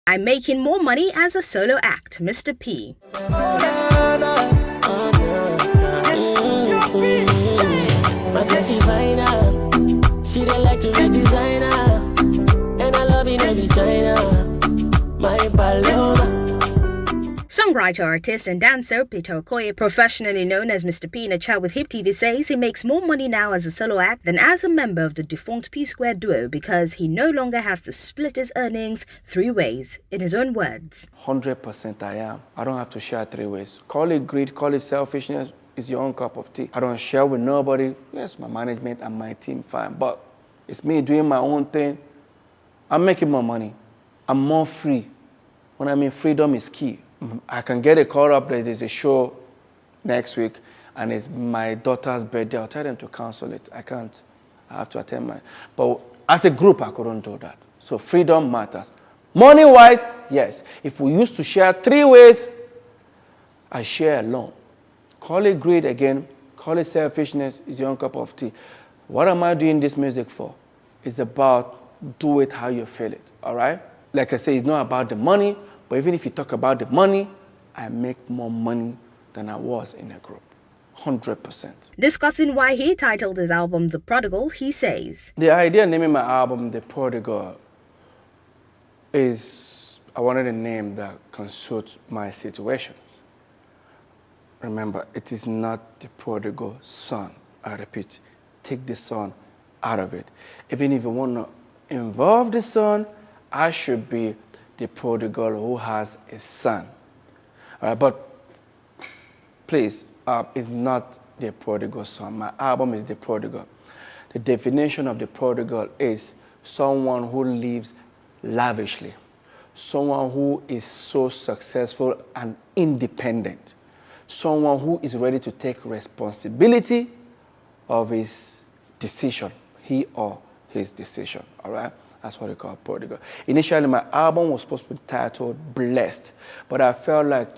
I'm making more money as a solo act, Mr. P. She didn't like to be designer, and I love it every China. My Paloma. Songwriter, artist, and dancer Peter Okoye, professionally known as Mr. P in a chat with Hip TV, says he makes more money now as a solo act than as a member of the defunct P-Square duo because he no longer has to split his earnings 3 ways, in his own words. 100% I am. I don't have to share 3 ways. Call it greed, call it selfishness, it's your own cup of tea. I don't share with nobody. Yes, my management and my team, fine, but it's me doing my own thing. I'm making more money. I'm more free. When I mean freedom is key. I can get a call up that there's a show next week and it's my daughter's birthday. I'll tell them to cancel it. I can't. I have to attend mine. But as a group, I couldn't do that. So freedom matters. Money-wise, yes. If we used to share 3 ways, I share alone. Call it greed again. Call it selfishness. It's your own cup of tea. What am I doing this music for? It's about do it how you feel it, all right? Like I say, it's not about the money, but even if you talk about the money, I make more money than I was in a group. 100%. Discussing why he titled his album The Prodigal, he says, The idea of naming my album The Prodigal is I wanted a name that can suit my situation. Remember, it is not the prodigal son. I repeat, take the son out of it. Even if you want to involve the son, I should be the prodigal who has a son. All right, but please, it's not the prodigal son. My album is The Prodigal. The definition of the prodigal is someone who lives lavishly, someone who is so successful and independent, someone who is ready to take responsibility of his decision, he or his decision, all right? That's what they call prodigal. Initially, my album was supposed to be titled Blessed, but I felt like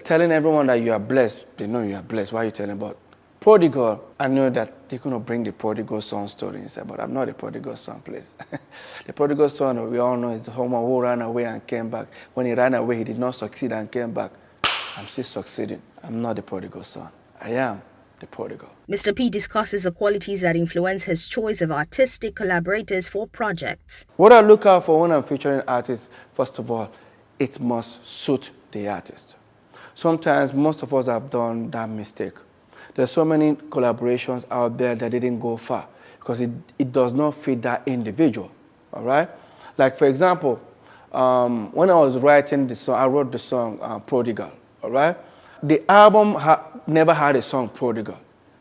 telling everyone that you are blessed, they know you are blessed. Why are you telling about prodigal? I know that they're going to bring the prodigal son story inside, but I'm not a prodigal son, please. The prodigal son, we all know, is the someone who ran away and came back. When he ran away, he did not succeed and came back. I'm still succeeding. I'm not the prodigal son. I am the prodigal. Mr. P discusses the qualities that influence his choice of artistic collaborators for projects. What I look out for when I'm featuring artists, first of all, it must suit the artist. Sometimes most of us have done that mistake. There's so many collaborations out there that didn't go far because it does not fit that individual, all right? Like, for example, when I was writing the song, I wrote the song Prodigal, all right? The album never had a song Prodigal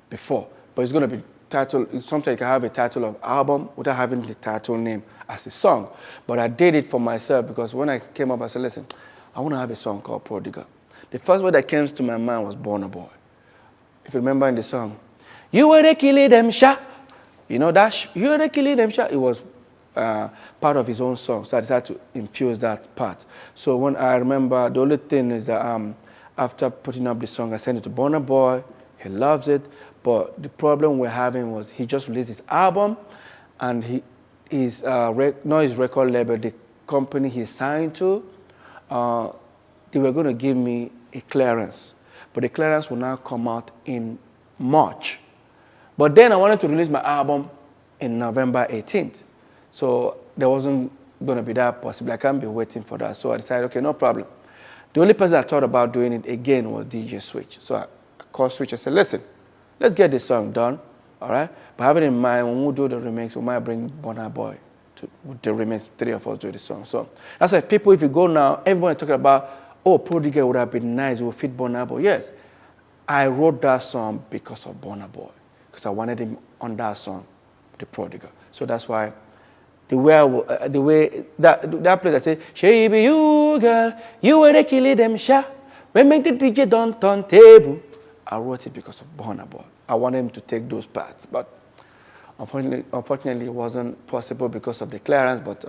before, but it's going to be titled, sometimes you can have a title of album without having the title name as a song. But I did it for myself because when I came up, I said, listen, I want to have a song called Prodigal. The first word that came to my mind was Burna Boy. If you remember in the song, you were the killing them shot. You know that, you were the killing them shot. It was part of his own song, so I decided to infuse that part. So when I remember, the only thing is that after putting up the song, I sent it to Burna Boy. He loves it, but the problem we're having was he just released his album, and his not his record label, the company he signed to, they were going to give me a clearance, but the clearance will now come out in March. But then I wanted to release my album in November 18th, so there wasn't going to be that possible. I can't be waiting for that, so I decided, okay, no problem. The only person I thought about doing it again was DJ Switch. So I called Switch and said, listen, let's get this song done, all right? But have it in mind, when we do the remix, we might bring Burna Boy to the remix, 3 of us do the song. So that's why people, if you go now, everyone is talking about, oh, Prodigal would have been nice, it would fit Burna Boy. Yes, I wrote that song because of Burna Boy, because I wanted him on that song, The Prodigal. So that's why the way that place I say, she be you, girl, you were the killing them shot. When make the DJ don't turn table. I wrote it because of Burna Boy. I wanted him to take those parts, but unfortunately it wasn't possible because of the clearance, but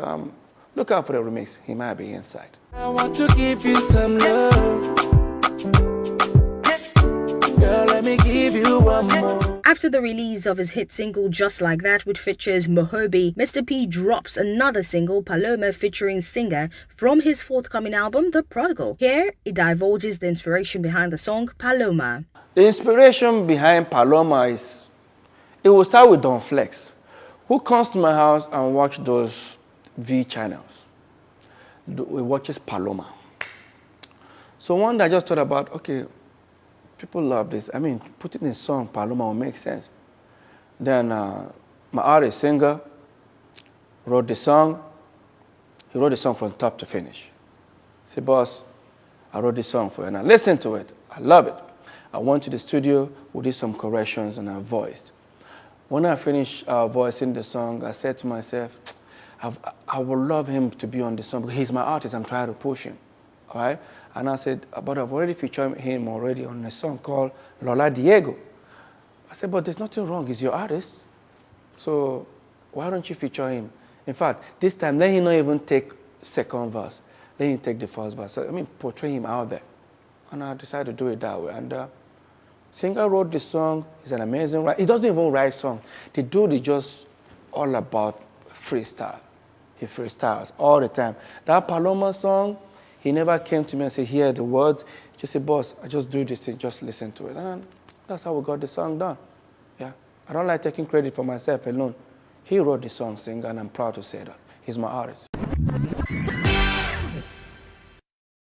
look out for the remix. He might be inside. I want to give you some love. Girl, let me give you one more. After the release of his hit single Just Like That, which features Mohobi, Mr. P drops another single, Paloma, featuring singer from his forthcoming album, The Prodigal. Here, he divulges the inspiration behind the song Paloma. The inspiration behind Paloma is, it will start with Don Flex, who comes to my house and watch those V channels. He watches Paloma. So one day I just thought about, okay, people love this. I mean, putting in a song, Paloma, will make sense. Then my artist, singer, wrote the song. He wrote the song from top to finish. He said, boss, I wrote this song for you. And I listened to it. I love it. I went to the studio, we did some corrections, and I voiced. When I finished voicing the song, I said to myself, I would love him to be on the song because he's my artist. I'm trying to push him. All right? And I said, but I've already featured him already on a song called Lola Diego. I said, but there's nothing wrong. He's your artist. So why don't you feature him? In fact, this time, let him not even take second verse. Let him take the first verse. So, I mean, portray him out there. And I decided to do it that way. And singer wrote the song. He's an amazing writer. He doesn't even write songs. The dude is just all about freestyle. He freestyles all the time. That Paloma song, he never came to me and said, here are the words. He just said, boss, I just do this thing, just listen to it. And that's how we got the song done. Yeah. I don't like taking credit for myself alone. He wrote the song, singer, and I'm proud to say that. He's my artist.